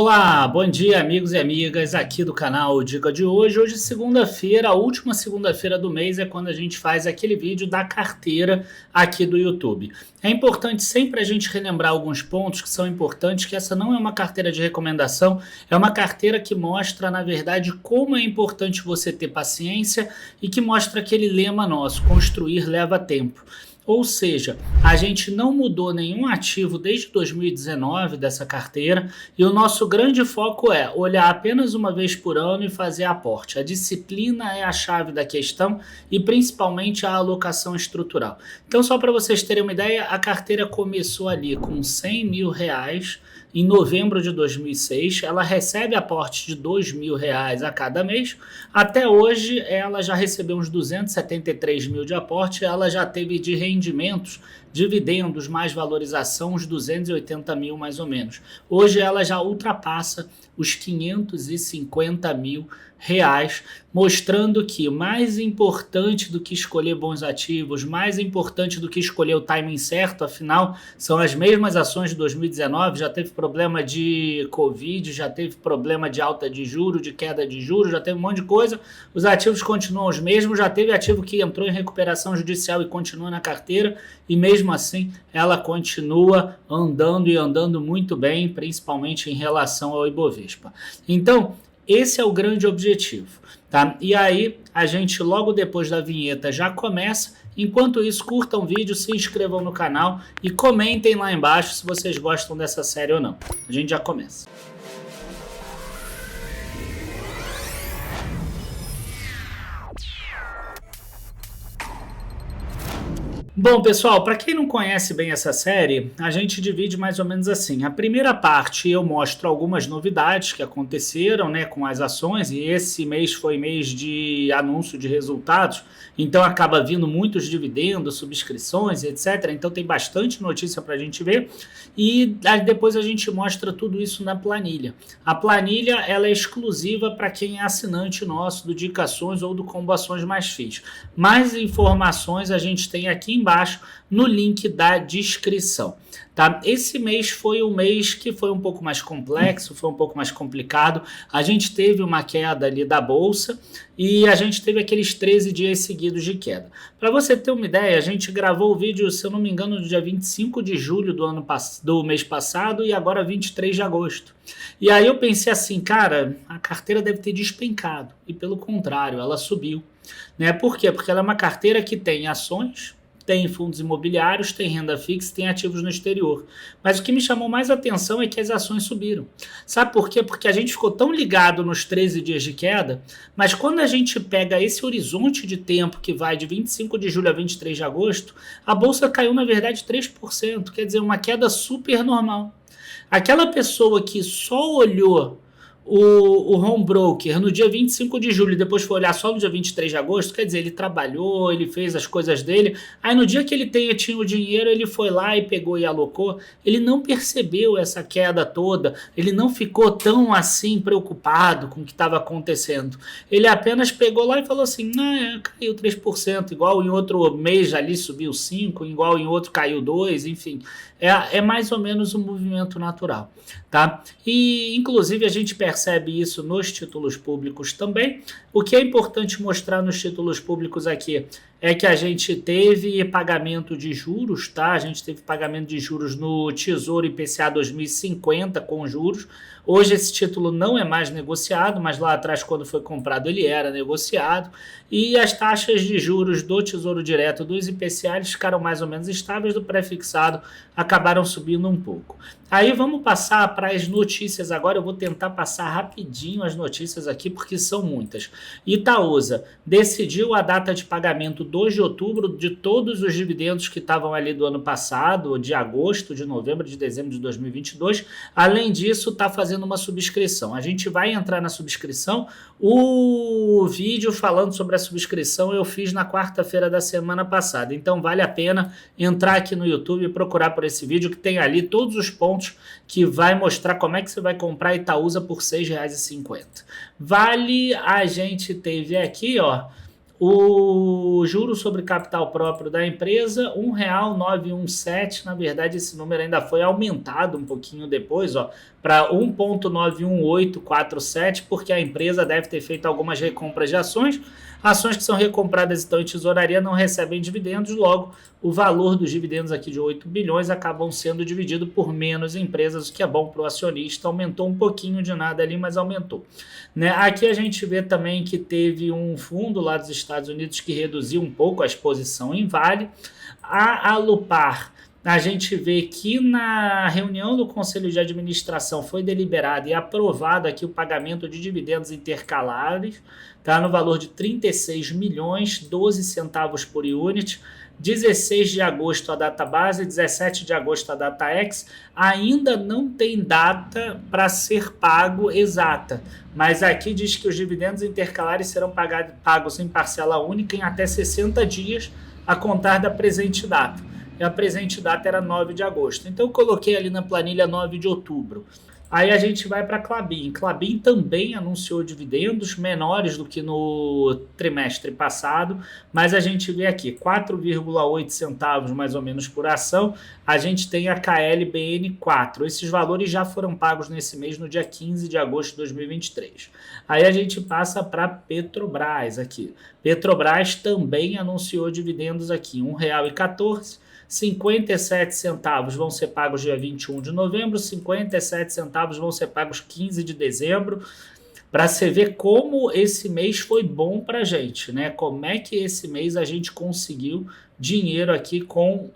Olá, bom dia amigos e amigas aqui do canal Dica de Hoje. Hoje segunda-feira, a última segunda-feira do mês é quando a gente faz aquele vídeo da carteira aqui do YouTube. É importante sempre a gente relembrar alguns pontos que são importantes, que essa não é uma carteira de recomendação, é uma carteira que mostra, na verdade, como é importante você ter paciência e que mostra aquele lema nosso, construir leva tempo. Ou seja, a gente não mudou nenhum ativo desde 2019 dessa carteira e o nosso grande foco é olhar apenas uma vez por ano e fazer aporte. A disciplina é a chave da questão e principalmente a alocação estrutural. Então, só para vocês terem uma ideia, a carteira começou ali com R$100 mil em novembro de 2006, ela recebe aporte de R$2.000 a cada mês. Até hoje, ela já recebeu uns 273 mil de aporte, ela já teve de rendimentos, dividendos mais valorização, uns 280 mil mais ou menos. Hoje ela já ultrapassa os 550 mil reais, mostrando que mais importante do que escolher bons ativos, mais importante do que escolher o timing certo, afinal, são as mesmas ações de 2019, já teve problema de Covid, já teve problema de alta de juros, de queda de juros, já teve um monte de coisa, os ativos continuam os mesmos, já teve ativo que entrou em recuperação judicial e continua na carteira, e mesmo assim ela continua andando e andando muito bem, principalmente em relação ao Ibovespa. Então, esse é o grande objetivo, tá? E aí, a gente logo depois da vinheta já começa. Enquanto isso, curtam o vídeo, se inscrevam no canal e comentem lá embaixo se vocês gostam dessa série ou não. A gente já começa. Bom, pessoal, para quem não conhece bem essa série, a gente divide mais ou menos assim. A primeira parte eu mostro algumas novidades que aconteceram, né, com as ações, e esse mês foi mês de anúncio de resultados, então acaba vindo muitos dividendos, subscrições, etc. Então tem bastante notícia para a gente ver, e depois a gente mostra tudo isso na planilha. A planilha ela é exclusiva para quem é assinante nosso do Dicações ou do Combo Ações Mais FIIs. Mais informações a gente tem aqui embaixo no link da descrição, tá? Esse mês foi um mês que foi um pouco mais complexo, foi um pouco mais complicado. A gente teve uma queda ali da bolsa e a gente teve aqueles 13 dias seguidos de queda. Para você ter uma ideia, a gente gravou o vídeo, se eu não me engano, no dia 25 de julho do mês passado e agora 23 de agosto. E aí eu pensei assim, cara, a carteira deve ter despencado e pelo contrário, ela subiu, né? Por quê? Porque ela é uma carteira que tem ações, tem fundos imobiliários, tem renda fixa, tem ativos no exterior. Mas o que me chamou mais atenção é que as ações subiram. Sabe por quê? Porque a gente ficou tão ligado nos 13 dias de queda, mas quando a gente pega esse horizonte de tempo que vai de 25 de julho a 23 de agosto, a bolsa caiu na verdade 3%, quer dizer, uma queda super normal. Aquela pessoa que só olhou o home broker no dia 25 de julho e depois foi olhar só no dia 23 de agosto, quer dizer, ele trabalhou, ele fez as coisas dele, aí no dia que ele tinha o dinheiro, ele foi lá e pegou e alocou, ele não percebeu essa queda toda, ele não ficou tão assim preocupado com o que estava acontecendo, ele apenas pegou lá e falou assim, caiu 3%, igual em outro mês ali subiu 5%, igual em outro caiu 2%, enfim, é mais ou menos um movimento natural, tá? E inclusive a gente percebe isso nos títulos públicos também. O que é importante mostrar nos títulos públicos aqui é que a gente teve pagamento de juros, tá? A gente teve pagamento de juros no Tesouro IPCA 2050 com juros. Hoje esse título não é mais negociado, mas lá atrás, quando foi comprado, ele era negociado. E as taxas de juros do Tesouro Direto dos IPCA eles ficaram mais ou menos estáveis, do pré-fixado acabaram subindo um pouco. Aí vamos passar para as notícias agora, eu vou tentar passar rapidinho as notícias aqui, porque são muitas. Itaúsa decidiu a data de pagamento 2 de outubro de todos os dividendos que estavam ali do ano passado, de agosto, de novembro, de dezembro de 2022. Além disso, está fazendo uma subscrição. A gente vai entrar na subscrição. O vídeo falando sobre a subscrição eu fiz na quarta-feira da semana passada. Então vale a pena entrar aqui no YouTube e procurar por esse vídeo que tem ali todos os pontos que vai mostrar como é que você vai comprar Itaúsa por R$ 6,50. Vale, a gente teve aqui, ó, o juro sobre capital próprio da empresa, R$ 1,917. Na verdade, esse número ainda foi aumentado um pouquinho depois, ó, para 1,91847, porque a empresa deve ter feito algumas recompras de ações. Ações que são recompradas então em tesouraria não recebem dividendos, logo o valor dos dividendos aqui de 8 bilhões acabam sendo dividido por menos empresas, o que é bom para o acionista. Aumentou um pouquinho de nada ali, mas aumentou. Né? Aqui a gente vê também que teve um fundo lá dos Estados Unidos que reduziu um pouco a exposição em Vale. A Alupar, a gente vê que na reunião do Conselho de Administração foi deliberado e aprovado aqui o pagamento de dividendos intercalares, tá, no valor de 36 milhões, 12 centavos por unit, 16 de agosto a data base, 17 de agosto a data ex. Ainda não tem data para ser pago exata, mas aqui diz que os dividendos intercalares serão pagos em parcela única em até 60 dias a contar da presente data. E a presente data era 9 de agosto. Então eu coloquei ali na planilha 9 de outubro. Aí a gente vai para a Klabin. Klabin também anunciou dividendos menores do que no trimestre passado, mas a gente vê aqui 4,8 centavos mais ou menos por ação. A gente tem a KLBN4. Esses valores já foram pagos nesse mês, no dia 15 de agosto de 2023. Aí a gente passa para Petrobras aqui. Petrobras também anunciou dividendos aqui, R$ 1,14. 57 centavos vão ser pagos dia 21 de novembro, 57 centavos vão ser pagos 15 de dezembro, para você ver como esse mês foi bom para a gente, né? Como é que esse mês a gente conseguiu dinheiro aqui com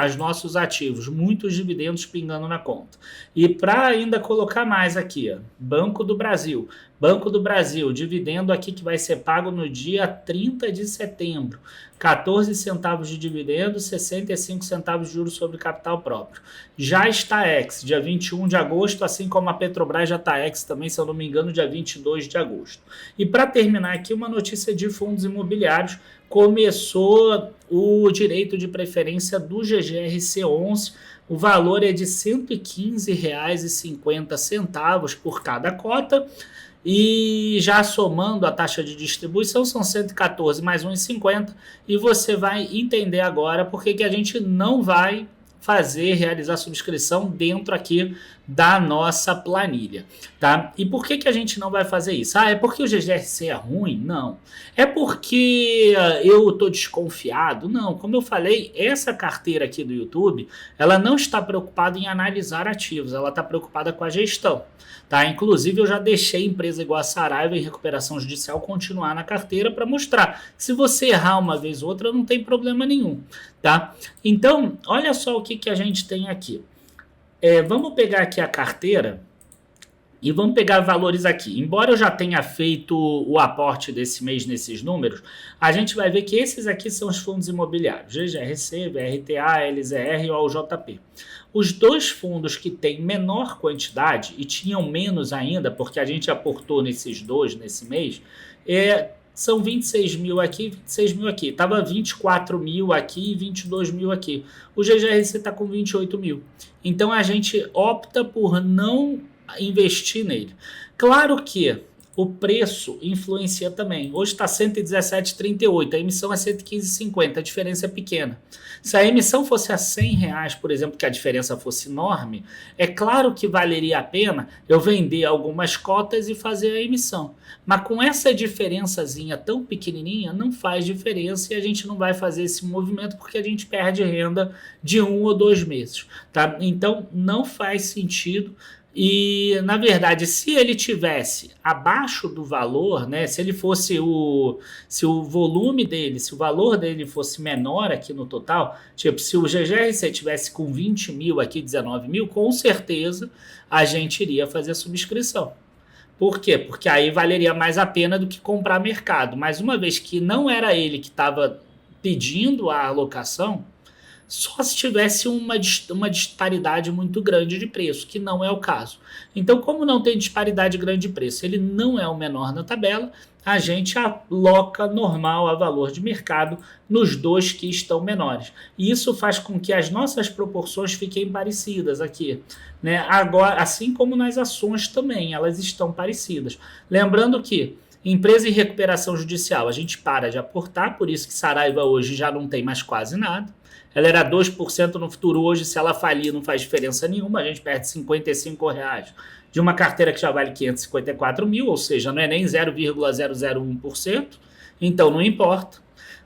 os nossos ativos, muitos dividendos pingando na conta. E para ainda colocar mais aqui, ó, Banco do Brasil. Banco do Brasil, dividendo aqui que vai ser pago no dia 30 de setembro. 14 centavos de dividendo, 65 centavos de juros sobre capital próprio. Já está ex, dia 21 de agosto, assim como a Petrobras já está ex também, se eu não me engano, dia 22 de agosto. E para terminar aqui, uma notícia de fundos imobiliários. Começou o direito de preferência do GGRC11, o valor é de R$ 115,50 por cada cota, e já somando a taxa de distribuição são 114 mais 1,50, e você vai entender agora por que a gente não vai realizar subscrição dentro aqui da nossa planilha, tá? E por que a gente não vai fazer isso? É porque o GGRC é ruim? Não. É porque eu estou desconfiado? Não. Como eu falei, essa carteira aqui do YouTube, ela não está preocupada em analisar ativos, ela está preocupada com a gestão, tá? Inclusive, eu já deixei empresa igual a Saraiva em recuperação judicial continuar na carteira para mostrar que se você errar uma vez ou outra, não tem problema nenhum, tá? Então, olha só o que a gente tem aqui. Vamos pegar aqui a carteira e vamos pegar valores aqui. Embora eu já tenha feito o aporte desse mês nesses números, a gente vai ver que esses aqui são os fundos imobiliários, GGRC, VRTA, LZR e OJP. Os dois fundos que têm menor quantidade, e tinham menos ainda, porque a gente aportou nesses dois nesse mês, são 26 mil aqui, 26 mil aqui. Estava 24 mil aqui e 22 mil aqui. O GGRC está com 28 mil. Então a gente opta por não investir nele. Claro que o preço influencia também. Hoje está 117,38, a emissão é 115,50, a diferença é pequena. Se a emissão fosse a R$100, por exemplo, que a diferença fosse enorme, é claro que valeria a pena eu vender algumas cotas e fazer a emissão. Mas com essa diferençazinha tão pequenininha, não faz diferença e a gente não vai fazer esse movimento porque a gente perde renda de 1 ou 2 meses. Tá? Então, não faz sentido. E, na verdade, se ele tivesse abaixo do valor, né, se o volume dele, se o valor dele fosse menor aqui no total, tipo, se o GGRC tivesse com 20 mil aqui, 19 mil, com certeza a gente iria fazer a subscrição. Por quê? Porque aí valeria mais a pena do que comprar mercado. Mas uma vez que não era ele que estava pedindo a alocação, só se tivesse uma disparidade muito grande de preço, que não é o caso. Então, como não tem disparidade grande de preço, ele não é o menor na tabela, a gente aloca normal a valor de mercado nos dois que estão menores. E isso faz com que as nossas proporções fiquem parecidas aqui, né? Agora, assim como nas ações também, elas estão parecidas. Lembrando que empresa em recuperação judicial, a gente para de aportar, por isso que Saraiva hoje já não tem mais quase nada. ela era 2% no futuro. Hoje, se ela falir, não faz diferença nenhuma, a gente perde R$ 55 de uma carteira que já vale 554 mil, ou seja, não é nem 0,001%, então não importa.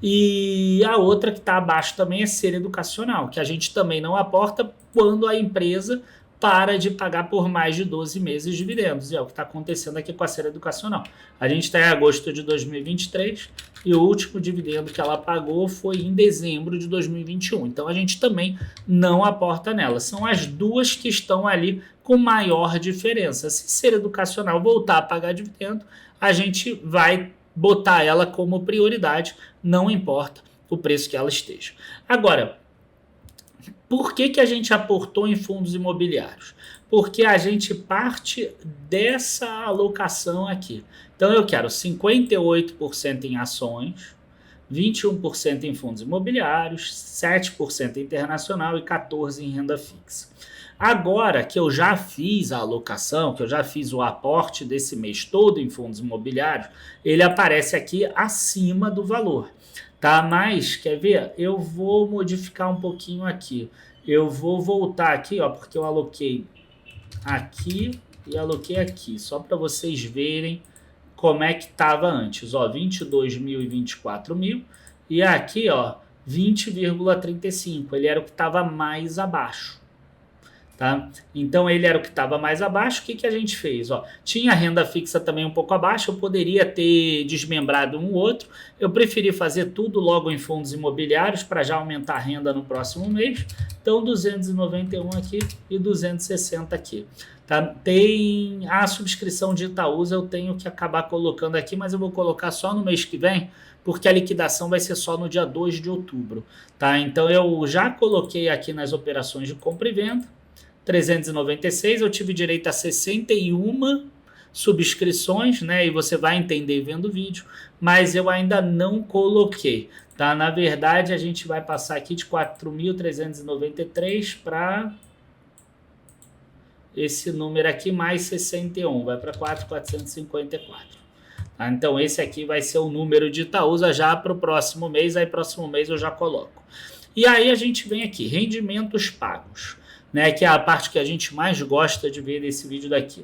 E a outra que está abaixo também é Ser Educacional, que a gente também não aporta quando a empresa para de pagar por mais de 12 meses de dividendos. E é o que está acontecendo aqui com a Ser Educacional. A gente está em agosto de 2023 e o último dividendo que ela pagou foi em dezembro de 2021. Então a gente também não aporta nela. São as duas que estão ali com maior diferença. Se Ser Educacional voltar a pagar dividendo, a gente vai botar ela como prioridade, não importa o preço que ela esteja. Agora, por que a gente aportou em fundos imobiliários? Porque a gente parte dessa alocação aqui. Então eu quero 58% em ações, 21% em fundos imobiliários, 7% internacional e 14% em renda fixa. Agora que eu já fiz a alocação, que eu já fiz o aporte desse mês todo em fundos imobiliários, ele aparece aqui acima do valor, tá? Mas, quer ver? Eu vou modificar um pouquinho aqui. Eu vou voltar aqui, ó, porque eu aloquei aqui e aloquei aqui, só para vocês verem como é que estava antes, ó, 22 mil e 24 mil, e aqui, ó, 20,35, ele era o que estava mais abaixo. Tá? Então ele era o que estava mais abaixo. O que a gente fez? Ó, tinha renda fixa também um pouco abaixo, eu poderia ter desmembrado um ou outro, eu preferi fazer tudo logo em fundos imobiliários para já aumentar a renda no próximo mês. Então 291 aqui e 260 aqui. Tá? Tem a subscrição de Itaúsa, eu tenho que acabar colocando aqui, mas eu vou colocar só no mês que vem, porque a liquidação vai ser só no dia 2 de outubro. Tá? Então eu já coloquei aqui nas operações de compra e venda, 396, eu tive direito a 61 subscrições, né? E você vai entender vendo o vídeo, mas eu ainda não coloquei, tá? Na verdade, a gente vai passar aqui de 4.393 para esse número aqui, mais 61, vai para 4.454. Tá? Então, esse aqui vai ser o número de Itaúsa já para o próximo mês, aí próximo mês eu já coloco. E aí a gente vem aqui, rendimentos pagos, né, que é a parte que a gente mais gosta de ver nesse vídeo daqui.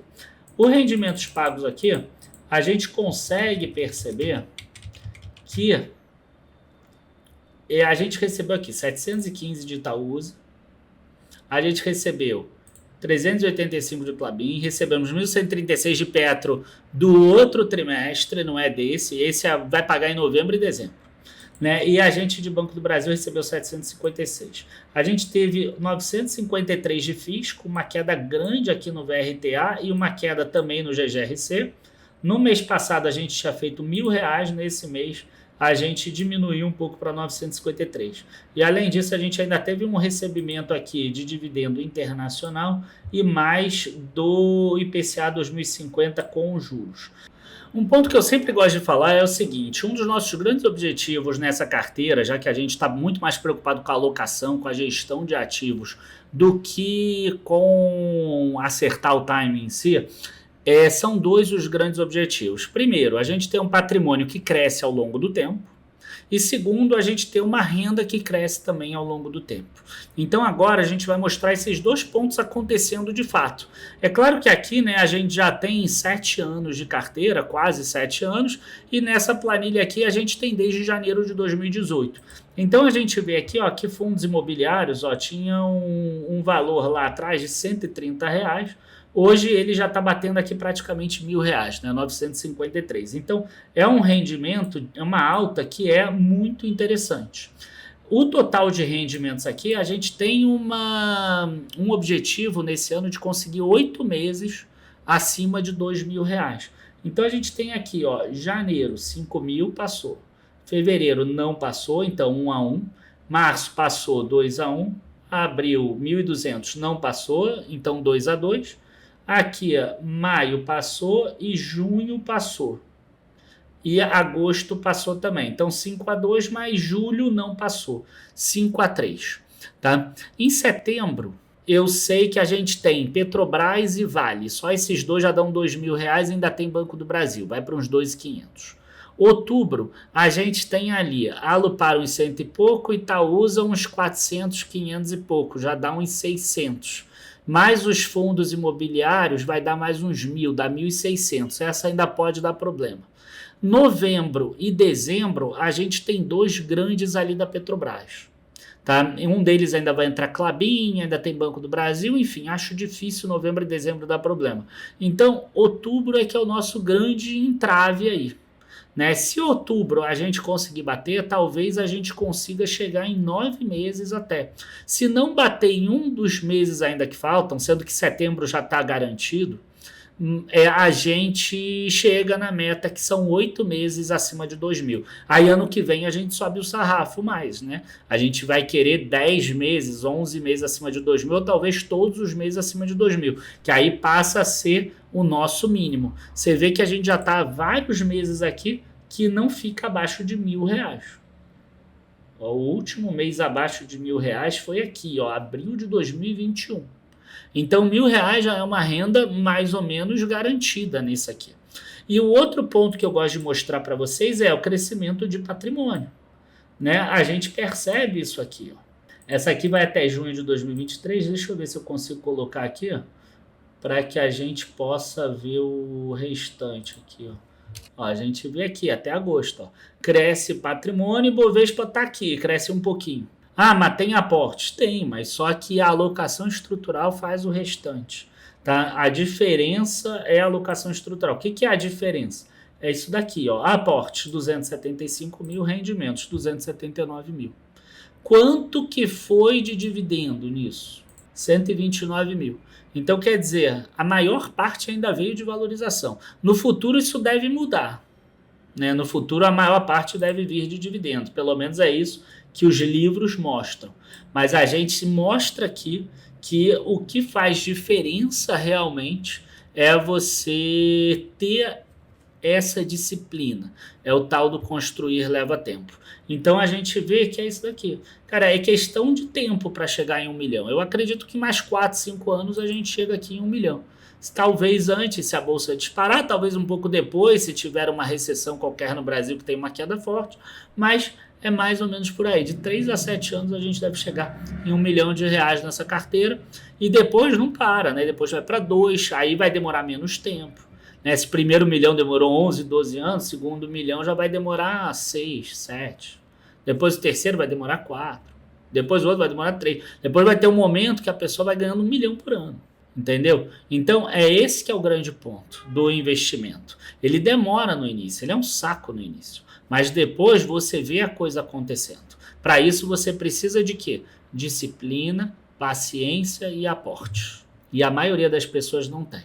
Os rendimentos pagos aqui, a gente consegue perceber que a gente recebeu aqui 715 de Itaúsa, a gente recebeu 385 de Klabin, recebemos 1.136 de Petro do outro trimestre, não é desse, esse vai pagar em novembro e dezembro. Né? E a gente de Banco do Brasil recebeu 756. A gente teve 953 de FIIs, com uma queda grande aqui no VRTA e uma queda também no GGRC. No mês passado a gente tinha feito R$1.000, nesse mês a gente diminuiu um pouco para 953. E além disso a gente ainda teve um recebimento aqui de dividendo internacional e mais do IPCA 2050 com juros. Um ponto que eu sempre gosto de falar é o seguinte, um dos nossos grandes objetivos nessa carteira, já que a gente está muito mais preocupado com a alocação, com a gestão de ativos, do que com acertar o timing em si, são dois os grandes objetivos. Primeiro, a gente tem um patrimônio que cresce ao longo do tempo. E segundo, a gente tem uma renda que cresce também ao longo do tempo. Então agora a gente vai mostrar esses dois pontos acontecendo de fato. É claro que aqui, né, a gente já tem 7 anos de carteira, quase 7 anos, e nessa planilha aqui a gente tem desde janeiro de 2018. Então a gente vê aqui, ó, que fundos imobiliários, ó, tinham um valor lá atrás de R$130, hoje ele já está batendo aqui praticamente R$1.000, né, 953. Então é um rendimento, é uma alta que é muito interessante. O total de rendimentos aqui, a gente tem um objetivo nesse ano de conseguir 8 meses acima de R$2.000. Então a gente tem aqui, ó, janeiro 5.000 passou, fevereiro não passou, então 1 a 1, março passou 2 a 1, abril 1.200 não passou, então 2 a 2, aqui maio passou e junho passou. E agosto passou também. Então 5 a 2, mas julho não passou. 5 a 3. Tá? Em setembro, eu sei que a gente tem Petrobras e Vale. Só esses dois já dão R$2.000, ainda tem Banco do Brasil. Vai para uns 2.500. Outubro, a gente tem ali Alupar uns 100 e pouco, Itaúsa uns 400, 500 e pouco, já dá uns 600. Mais os fundos imobiliários vai dar mais uns 1.000, dá 1.600. Essa ainda pode dar problema. Novembro e dezembro, a gente tem dois grandes ali da Petrobras. Tá? Um deles ainda vai entrar Klabin, ainda tem Banco do Brasil, enfim, acho difícil novembro e dezembro dar problema. Então, outubro é que é o nosso grande entrave aí. Né? Se outubro a gente conseguir bater, talvez a gente consiga chegar em 9 meses até. Se não bater em um dos meses ainda que faltam, sendo que setembro já está garantido, a gente chega na meta que são 8 meses acima de 2.000. Aí ano que vem a gente sobe o sarrafo mais, né? A gente vai querer 10 meses, 11 meses acima de 2.000, ou talvez todos os meses acima de 2.000, que aí passa a ser o nosso mínimo. Você vê que a gente já está há vários meses aqui que não fica abaixo de R$1.000. O último mês abaixo de R$1.000 foi aqui, ó, abril de 2021. Então, R$1.000 já é uma renda mais ou menos garantida nisso aqui. E o outro ponto que eu gosto de mostrar para vocês é o crescimento de patrimônio. Né? A gente percebe isso aqui. Ó. Essa aqui vai até junho de 2023. Deixa eu ver se eu consigo colocar aqui para que a gente possa ver o restante aqui. Ó, a gente vê aqui até agosto. Ó. Cresce patrimônio e Bovespa está aqui, cresce um pouquinho. Ah, mas tem aportes? Tem, mas só que a alocação estrutural faz o restante. Tá? A diferença é a alocação estrutural. O que é a diferença? É isso daqui, ó. Aportes 275 mil, rendimentos 279 mil. Quanto que foi de dividendo nisso? 129 mil. Então, quer dizer, a maior parte ainda veio de valorização. No futuro, isso deve mudar. Né? No futuro, a maior parte deve vir de dividendo. Pelo menos é isso que os livros mostram. Mas a gente mostra aqui que o que faz diferença realmente é você ter essa disciplina. É o tal do construir leva tempo. Então a gente vê que é isso daqui. Cara, é questão de tempo para chegar em 1 milhão. Eu acredito que mais 4, 5 anos a gente chega aqui em 1 milhão. Talvez antes, se a bolsa disparar, talvez um pouco depois, se tiver uma recessão qualquer no Brasil que tem uma queda forte, mas é mais ou menos por aí. De 3 a 7 anos a gente deve chegar em R$1 milhão nessa carteira e depois não para, né? Depois vai para 2, aí vai demorar menos tempo. Né? Esse primeiro milhão demorou 11, 12 anos, segundo milhão já vai demorar 6, 7. Depois o terceiro vai demorar 4. Depois o outro vai demorar 3. Depois vai ter um momento que a pessoa vai ganhando 1 milhão por ano. Entendeu? Então, é esse que é o grande ponto do investimento. Ele demora no início, ele é um saco no início. Mas depois você vê a coisa acontecendo. Para isso você precisa de quê? Disciplina, paciência e aporte. E a maioria das pessoas não tem.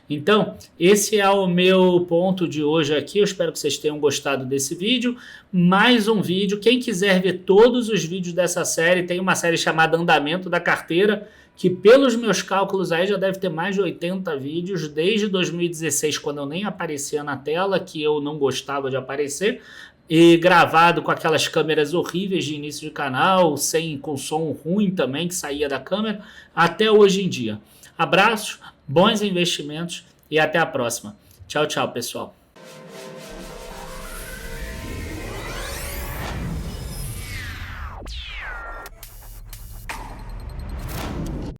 Então, esse é o meu ponto de hoje aqui. Eu espero que vocês tenham gostado desse vídeo. Mais um vídeo. Quem quiser ver todos os vídeos dessa série, tem uma série chamada Andamento da Carteira, que pelos meus cálculos aí já deve ter mais de 80 vídeos, desde 2016, quando eu nem aparecia na tela, que eu não gostava de aparecer, e gravado com aquelas câmeras horríveis de início de canal, com som ruim também, que saía da câmera, até hoje em dia. Abraços, bons investimentos e até a próxima. Tchau, tchau, pessoal.